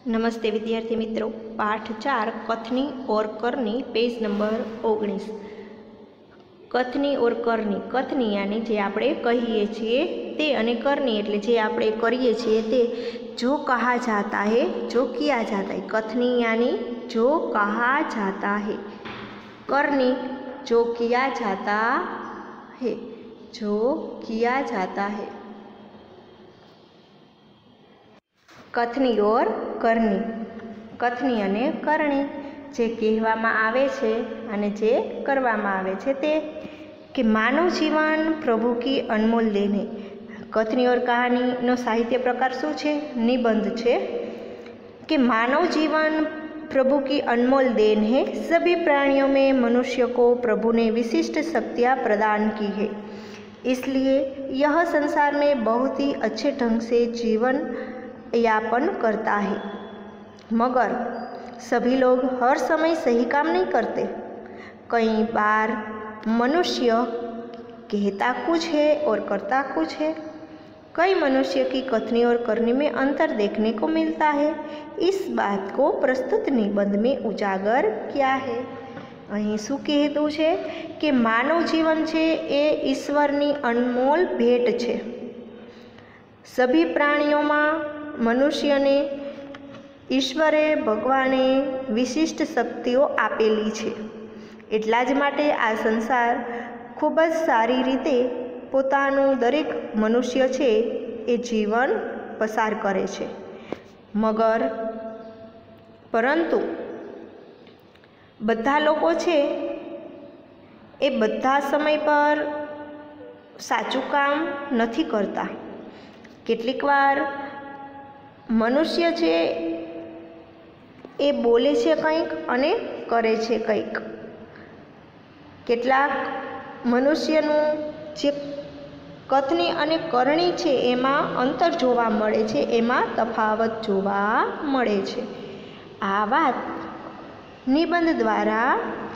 नमस्ते विद्यार्थी मित्रों। पाठ 4 कथनी और करनी, पेज नंबर 19। कथनी और करनी, कथनी यानी जे आपणे कहीए छीए ते, अने करनी एटले जे आपणे करीए छीए ते। जो कहा जाता है, जो किया जाता है। कथनी यानी जो कहा जाता है, करनी जो किया जाता है, जो किया जाता है। कथनी और करनी, कथनी अने करनी जे कहेवामां आवे छे अने जे करवामां आवे छे ते। कि मानव जीवन प्रभु की अनमोल देन है। कथनी और कहानी नो साहित्य प्रकार शुं छे? निबंध छे। कि मानव जीवन प्रभु की अनमोल देन है। सभी प्राणियों में मनुष्य को प्रभु ने विशिष्ट शक्तियाँ प्रदान की है, इसलिए यह संसार में बहुत ही अच्छे ढंग से जीवन यापन करता है। मगर सभी लोग हर समय सही काम नहीं करते। कई बार मनुष्य कहता कुछ है और करता कुछ है। कई मनुष्य की कथनी और करनी में अंतर देखने को मिलता है। इस बात को प्रस्तुत निबंध में उजागर किया है। અહીં શું કહેતું છે કે માનવ જીવન છે એ ઈશ્વરની અનમોલ ભેટ છે। સભી પ્રાણીઓમાં મનુષ્યને ઈશ્વરે ભગવાને વિશિષ્ટ શક્તિઓ આપેલી છે। એટલા જ માટે આ સંસાર ખૂબ જ સારી રીતે પોતાનું દરેક મનુષ્ય છે એ જીવન પસાર કરે છે। મગર પરંતુ બધા લોકો છે એ બધા સમય પર સાચું કામ નથી કરતા। કેટલીક વાર મનુષ્ય છે એ બોલે છે કંઈક અને કરે છે કંઈક। કેટલાક મનુષ્યનું જે કથની અને કરણી છે એમાં અંતર જોવા મળે છે, એમાં તફાવત જોવા મળે છે। આ વાત निबंध द्वारा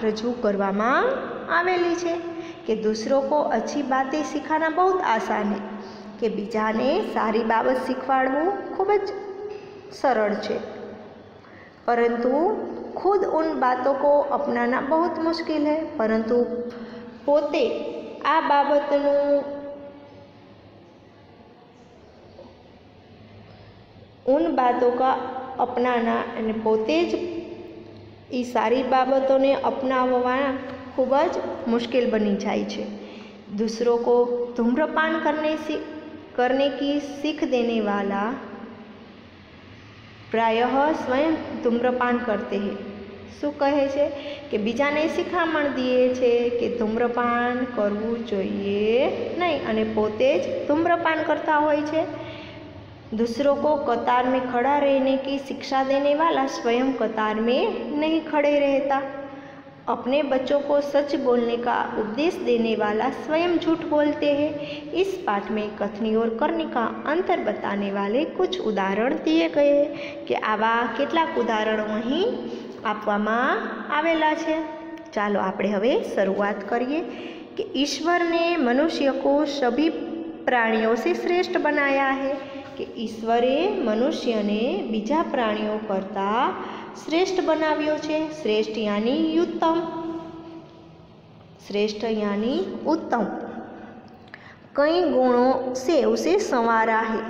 रजू करवामां आवेली छे। कि दूसरों को अच्छी बातें सिखाना बहुत आसान है, कि बीजाने सारी बाबत सीखवाड़वू खूब ज सरल है, परंतु खुद उन बातों को अपनाना बहुत मुश्किल है। परंतु पोते आ बाबतनु उन बातों का अपनाना अने पोते ज ये सारी बाबतों ने अपनाववा खूब ज मुश्किल बनी जाए छे। दूसरों को धूम्रपान करने की सीख देने वाला प्रायः स्वयं धूम्रपान करते हैं। शू कहे छे कि बीजाने शिखामण दिए छे कि धूम्रपान करवू जोईए नहीं, अने पोते ज धूम्रपान करता होय छे। दूसरों को कतार में खड़ा रहने की शिक्षा देने वाला स्वयं कतार में नहीं खड़े रहता। अपने बच्चों को सच बोलने का उपदेश देने वाला स्वयं झूठ बोलते हैं। इस पाठ में कथनी और करनी का अंतर बताने वाले कुछ उदाहरण दिए गए हैं। कि आवा केटलाक उदाहरणों अहीं आपवामां आवेला छे। चालो आपणे हवे शरूआत करीए। कि ईश्वर ने मनुष्य को सभी प्राणियों से श्रेष्ठ बनाया है। कि ईश्वरे मनुष्य ने बीजा प्राणियों करता श्रेष्ठ बनाव्यो छे। श्रेष्ठ यानी उत्तम, श्रेष्ठ यानी उत्तम। कई गुणों से उसे संवारा है।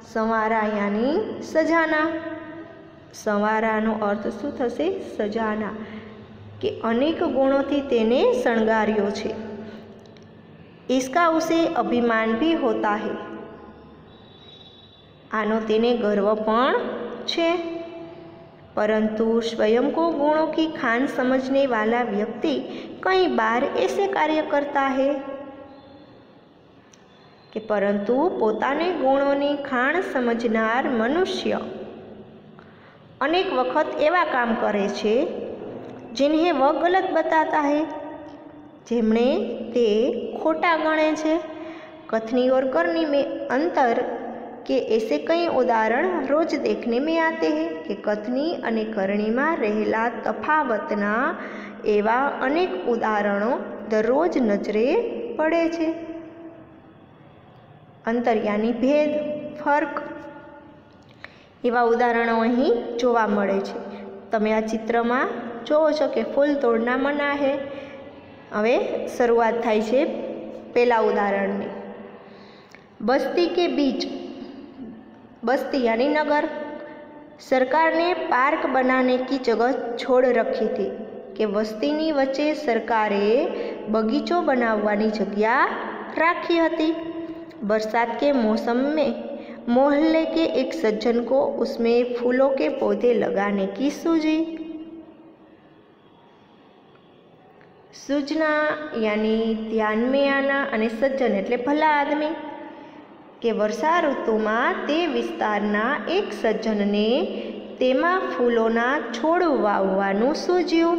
संवारा यानी सजाना। संवारा नो अर्थ शुं थशे? सजाना। कि अनेक गुणों थी तेने शणगार्यो छे। इसका उसे अभिमान भी होता है। आनो तेने गर्व पण छे। परंतु स्वयं को गुणों की खान समझने वाला व्यक्ति कई बार ऐसे कार्य करता है। कि परंतु पोताने गुणों खाण समझनार मनुष्य अनेक वखत एवा काम करे छे जिन्हें वह गलत बताता है, जेमणे ते खोटा गणे छे। कथनी और करनी में अंतर के ऐसे कई उदाहरण रोज देखने में आते हैं। कि कथनी अने करणी में रहेला तफावतना एवा अनेक उदाहरणों दररोज नजरे पड़े छे। अंतर यानी भेद, फर्क। એવા ઉદાહરણો અહીં જોવા મળે છે। તમે આ ચિત્રમાં જોવો છો કે ફૂલ તોડના મના હે। હવે શરૂઆત થાય છે પહેલા ઉદાहरणની। बस्ती के बीच, बस्ती यानी नगर, सरकार ने पार्क बनाने की जगह छोड़ रखी थी कि वस्तीनी वच्चे सरकारे बगीचो बनाववानी जग्या राखी हती। बरसात के मौसम में मोहल्ले के एक सज्जन को उसमें फूलों के पौधे लगाने की सूझी। सूझना यानी ध्यान में आना अने सज्जन एटले भला आदमी के वर्षा ऋतु में ते विस्तारना एक सज्जन ने तेमा फूलोना छोड़ वाववानुं सूझ्युं।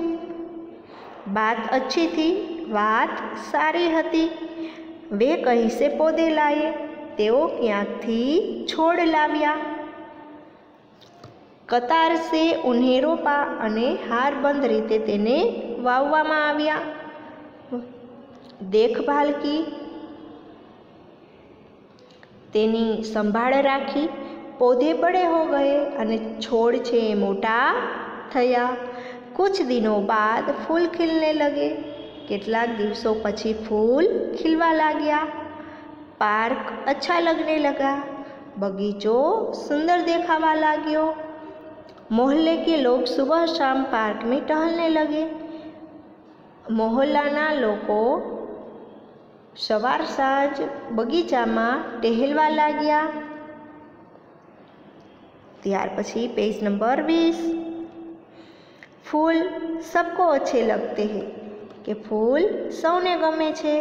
बात अच्छी थी, बात सारी हती। वे कहीं से पौधे लाए, तेओ क्यांकथी छोड़ लाव्या। कतार से उन्हें रोपा अने हारबंध रीते तेने वाववामां आव्या। देखभाल की, तेनी संभाळ राखी। पौधे बड़े हो गए अने छोड़ छे मोटा थया। कुछ दिनों बाद फूल खिलने लगे। કેટલાક દિવસો પછી ફૂલ ખીલવા लाग्या। पार्क अच्छा लगने लगा। बगीचो सुंदर देखावा लाग्यो। मोहल्ले के लोग सुबह शाम पार्क में टहलने लगे। मोहल्लाना लोको सवार साँझ बगीचा में टहलवा लाग्या। त्यार पछी पेज नंबर 20। फूल सबको अच्छे लगते हैं कि फूल सौने गमे छे।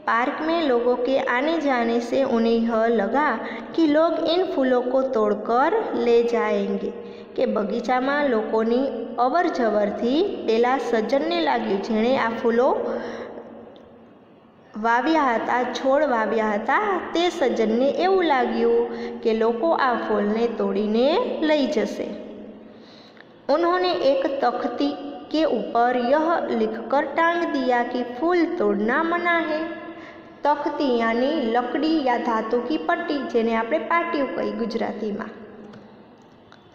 पार्क में लोगों के आने जाने से उन्हें यह लगा कि लोग इन फूलों को तोड़कर ले जाएंगे कि बगीचा में लोकोनी अवर जवर थी पेला सज्जन ने लाग्यु जेणे आ फूलो वाव्या हता, छोड़ वाव्या हता, ते सज्जन ने एवुं लाग्यु कि लोको आ फूलने तोड़ीने लई जशे। उन्होंने एक तख्ती के ऊपर यह लिखकर टांग दिया कि फूल तोड़ना मना है। तख्ती यानी लकड़ी या धातु की पट्टी, जेने आपणे पाटिયું कही गुजराती में।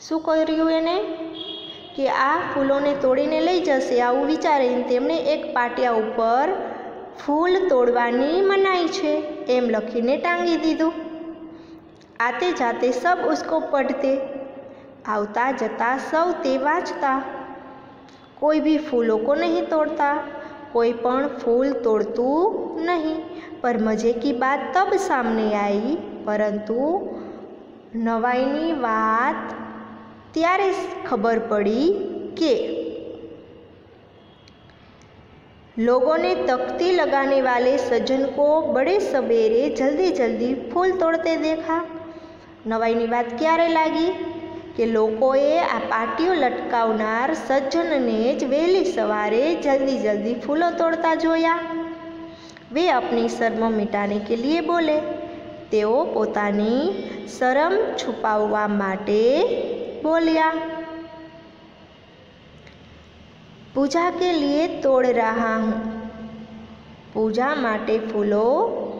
शुं कर्युं एने कि आ फूलोने तोड़ीने लई जशे आवुं विचारीने तेमणे एक पाटिया उपर फूल तोड़वानी मनाई छे एम लखीने टांगी दीधुं। आते जाते सब उसको पढ़ते, आवता जता सौ ते वाँचता। कोई भी फूलों को नहीं तोड़ता, कोई पण फूल तोड़तू नहीं। पर मजे की बात तब सामने आई, परंतु नवाईनी बात त्यारे खबर पड़ी कि लोगों ने तख्ती लगाने वाले सज्जन को बड़े सवेरे जल्दी जल्दी फूल तोड़ते देखा। नवाईनी बात क्यारे लागी कि लोकोए आ पाटियो लटकावनार सज्जनने ज वहेली सवारे जल्दी जल्दी फूलो तोड़ता जोया। वे अपनी शर्म मिटाने के लिए बोले। तेओ पोतानी शरम छुपाववा माटे बोल्या, पूजा के लिए तोड़ रहा हूँ, पूजा माटे फूलो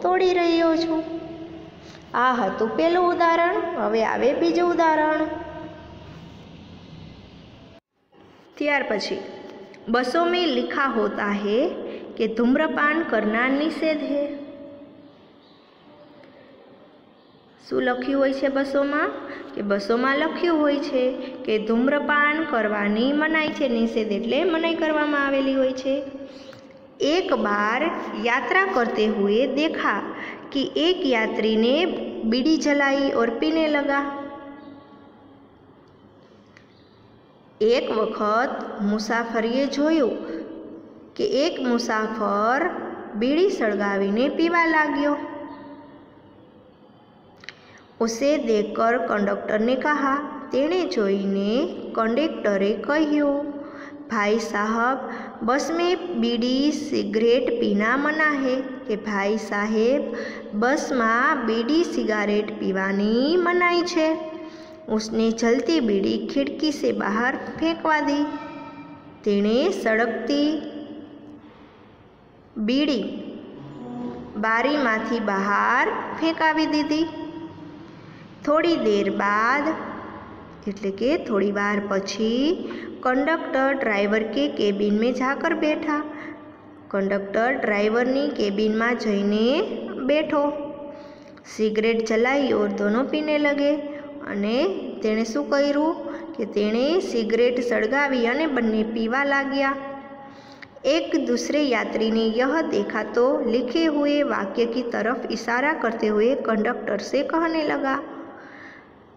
तोड़ी रह्यो छूं। आ हतुं पहेलुं उदाहरण। हवे आवे बीजुं उदाहरण। त्यार पछी बसों में लिखा होता है कि धूम्रपान करना निषेध है। शुं लख्युं होय छे बसोमां कि बसोमां लख्युं होय छे कि धूम्रपान करवानी मनाई छे। निषेध एटले मनाई करवामां आवेली होय छे। एक बार यात्रा करते हुए देखा कि एक यात्री ने बीड़ी जलाई और पीने लगा। एक वखत मुसाफरीए जोयुं कि एक मुसाफर बीड़ी सळगावीने पीवा लाग्यो। उसे देखकर कंडक्टर ने कहा। तेने जोईने कंडक्टरे कह्युं, भाई साहब, बस में बीड़ी सिगरेट पीना मना है। कि भाई साहेब, बस में बीड़ी सिगारेट पीवानी मनाई छे। उसने जलती बीड़ी खिड़की से बाहर फेंकवा दी। तेणे सड़कती बीड़ी बारीमांथी बहार फेंकावी दीधी। थोड़ी देर बाद એટલે કે થોડી વાર પછી कंडक्टर ड्राइवर के केबिन में जाकर बैठा। कंडक्टर ड्राइवरनी केबिन में जईने बैठो। सिगरेट जलाई और दोनों पीने लगे। अने तेणे शुं कर्युं कि तेणे सिगरेट सळगावी अने बंने पीवा लाग्या। एक दूसरे यात्री ने यह देखा तो लिखे हुए वाक्य की तरफ इशारा करते हुए कंडक्टर से कहने लगा।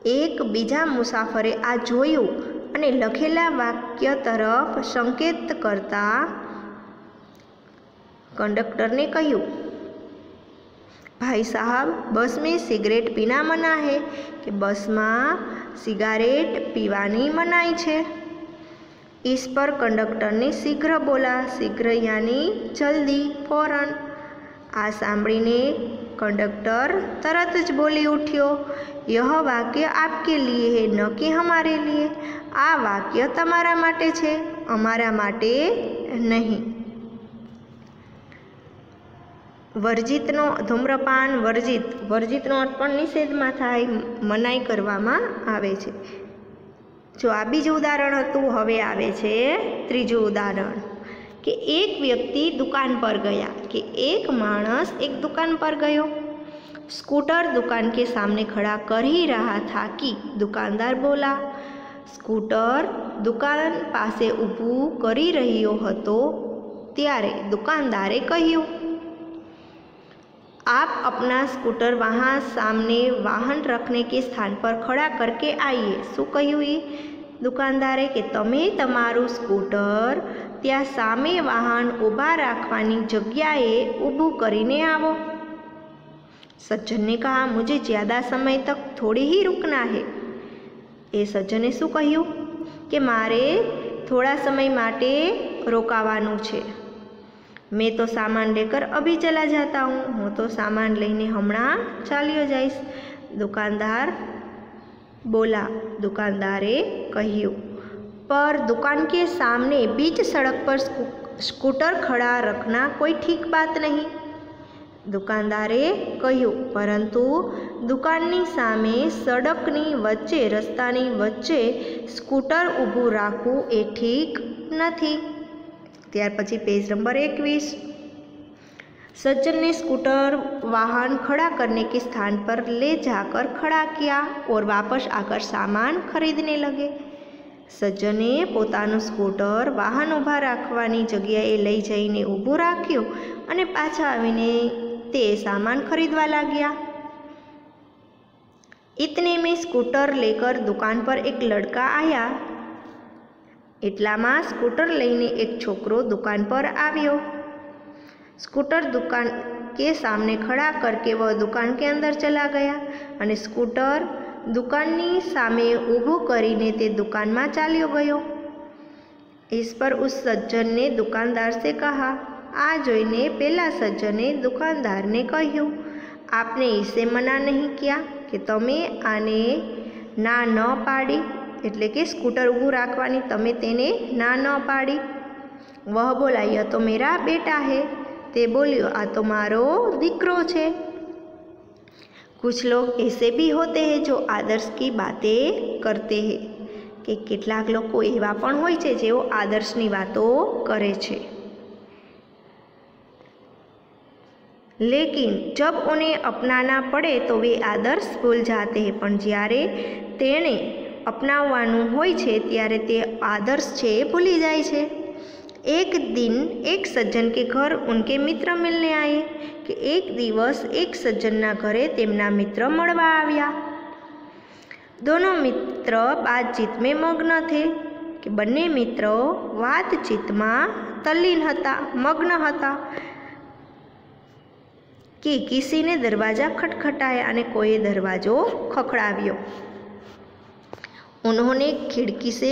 एक बीजा मुसाफरे आ जोयुं अने लखेला वाक्य तरफ संकेत करता कंडक्टर ने कह्युं, भाई साहब, बस में सिगरेट पीना मना है कि बस में सिगारेट पीवानी मनाई छे। इस पर कंडक्टर ने शीघ्र बोला। शीघ्र यानी जल्दी, फौरन। आ सांभळीने कंडक्टर तरत ज बोली उठ्यो, यह वाक्य आपके लिए है, न कि हमारे लिए। आ वाक्य तमारा माटे छे, अमारा माटे नहीं। वर्जितनो धूम्रपान वर्जित, वर्जितनो अर्थ पण निषेधमां थाय, मनाई करवामां आवे छे। जो आ बीजुं उदाहरण हतुं, हवे आवे छे त्रीजुं उदाहरण कि एक व्यक्ति दुकान पर गया, कि एक माणस एक दुकान पर गयो। स्कूटर दुकान के सामने खड़ा कर ही रहा था कि दुकानदार बोला। स्कूटर दुकान पासे ऊभું કરી રહ્યો હતો ત્યારે दुकानदारे કહ્યું, आप अपना स्कूटर वहाँ सामने वाहन रखने के स्थान पर खड़ा करके आइए। शू कह્યું ई दुकानदारे कि तमे तमारू स्कूटर त्या सामे वाहन ऊभा राखवानी जग्याए ऊभું करीने आवो। सज्जन ने कहा, मुझे ज़्यादा समय तक थोड़ी ही रुकना है। ए सज्जने शू कह્યું कि मारे थोड़ा समय माटे रोकावानुं छे। मैं तो सामान लेकर अभी चला जाता हूँ, हूँ तो सामान लईने हमणां चाल्यो जाईश। दुकानदार बोला। दुकानदारे कह्युं, पर दुकान के सामने बीच सड़क पर स्कूटर खड़ा रखना कोई ठीक बात नहीं। दुकानदारे कह्युं, परंतु दुकाननी सामे सड़कनी वच्चे रस्तानी वच्चे स्कूटर ऊभું રાખવું એ ठीक नहीं। त्यार पछी पेज नंबर 21। सज्जन ने स्कूटर वाहन खड़ा करने के स्थान पर ले जाकर खड़ा किया और वापस आकर सामान खरीदने लगे। सज्जने पोताનું स्कूटर वाहन ऊभा राखवानी जग्याए लई जईने ऊभું राख्યું અને પાછા આવીને તે सामान खरीदवा लाग्या। इतने में स्कूटर लेकर दुकान पर एक लड़का आया। એટલામાં स्कूटर लईने एक छोकरो दुकान पर आव्यो। स्कूटर दुकान के सामने खड़ा करके वह दुकान के अंदर चला गया અને स्कूटर दुकाननी सामे ऊभું करीने ते दुकान में चाल्यो गयो। इस पर उस सज्जन ने दुकानदार से कहा। आ जोईने पेला सज्जने दुकानदार ने कह्युं, आपने इसे मना नहीं किया कि तमे आने ना न पाड़ी, एटले कि स्कूटर ऊभું राखवानी तमे तेने ना न पाड़ी। वह बोला, यह तो मेरा बेटा है। ते बोल्यो, आ तो मारो दीकरो छे। कुछ लोग ऐसे भी होते हैं जो आदर्श की बातें करते हैं, कि કેટલાક લોકો એવા પણ હોય છે જેઓ આદર્શની વાતો કરે છે, लेकिन जब उन्हें अपनाना पड़े तो वे आदर्श भूल जाते हैं। पण જ્યારે તેણે अपनाववानुं होय छे त्यारे ते आदर्श छे भूली जाय छे। एक दिन एक सज्जन के घर उनके मित्र मिलने आए, कि एक दिवस एक सज्जनना घरे तेमना मित्र मळवा आव्या। दोनों मित्र बातचीत में मग्न थे, कि बंने मित्रों वातचीत में तल्लीन हता, मग्न हता, कि किसी ने दरवाजा खटखटाया और कोई दरवाजो खखड़ाव्यो। उन्होंने खिड़की से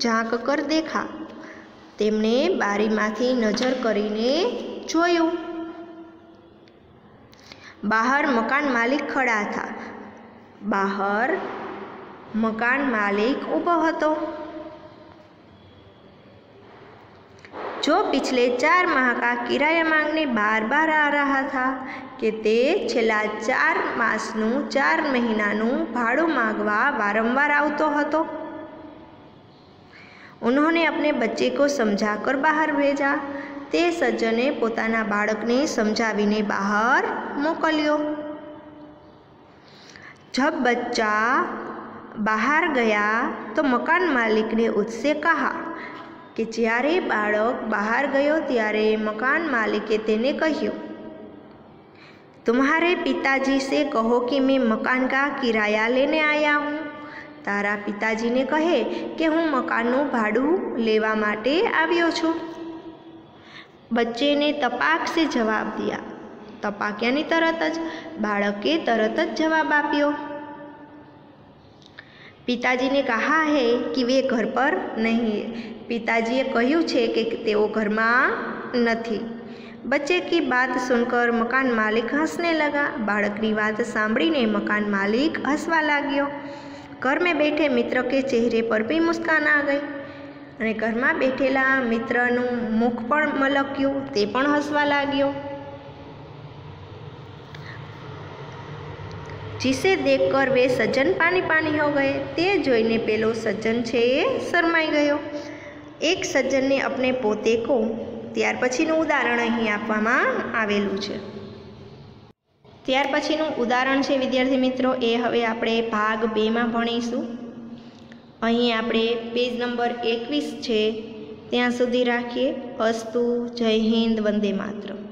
झाँक कर देखा। तेमने बारीमांथी नजर करीने जोयुं। बाहर मकान मालिक खड़ा था। बाहर मकान मालिक ऊभो हतो। जो पिछले 4 माह का किराया मांगने बार बार आ रहा था कि ते छेल्ला 4 मासનું 4 મહિનાનું ભાડું मांगवा वारंवार आवतो हतो। उन्होंने अपने बच्चे को समझाकर बाहर भेजा। ते सज्जने पोताना बाळकने समझावीने बाहर मोकल्यो। जब बच्चा बाहर गया तो मकान मालिक ने उससे कहा कि ज्यारे बाळक बाहर गयो त्यारे मकान मालिके तेने कह्यु, तुम्हारे पिताजी से कहो कि मैं मकान का किराया लेने आया हूँ। तारा पिताजी ने कहे कि हूँ मकानનું ભાડું લેવા માટે આવ્યો છું। बच्चे ने तपाक से जवाब दिया। तपाक यानी तरत ज। बाळके तरत ज जवाब आप्यो। पिताजी ने कहा है कि वे घर पर नहीं है। पिताजीए કહ્યું છે કે તેઓ ઘરમાં નથી। बच्चे की बात सुनकर मकान मालिक हंसने लगा। बाळकनी बात सांभळीने मकान मालिक हसवा लाग्यो। घर में बैठे मित्र के चेहरे पर भी मुस्कान आ गई અને ઘરમાં બેઠેલા મિત્રનું મુખ પણ મલક્યું, તે પણ હસવા लाग्यो। जिसे देखकर वे सज्जन पानी पानी हो गए। ते जोईने पेलो सज्जन छे ए शरमाई गयो। एक सज्जन ने अपने पोते को ત્યાર પછીનું ઉદાહરણ અહીં આપવામાં આવેલું છે। ત્યાર પછીનું ઉદાહરણ છે વિદ્યાર્થી મિત્રો, એ હવે આપણે ભાગ 2માં ભણીશું। અહીં આપણે પેજ નંબર 21 છે ત્યાં સુધી રાખીએ। અસ્તુ, જય હિન્દ, વંદે માતરમ।